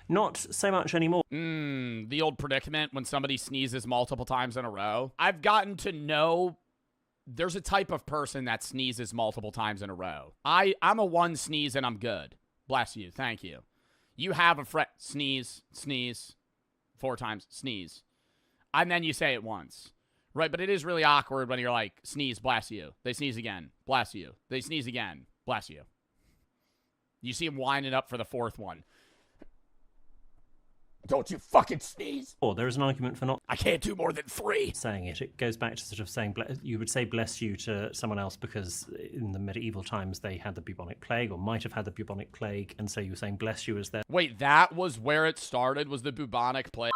Not so much anymore. The old predicament when somebody sneezes multiple times in a row. I've gotten to know there's a type of person that sneezes multiple times in a row. I'm a one sneeze and I'm good. Bless you. Thank you. You have a friend. Sneeze, 4 times, sneeze. And then you say it once. Right, but it is really awkward when you're like, sneeze, bless you. They sneeze again, bless you. They sneeze again, bless you. You see them winding up for the 4th one. Don't you fucking sneeze. Or there is an argument for not. I can't do more than 3. Saying it. It goes back to sort of saying, you would say bless you to someone else because in the medieval times they had the bubonic plague or might have had the bubonic plague. And so you were saying bless you as their. Wait, that was where it started, was the bubonic plague?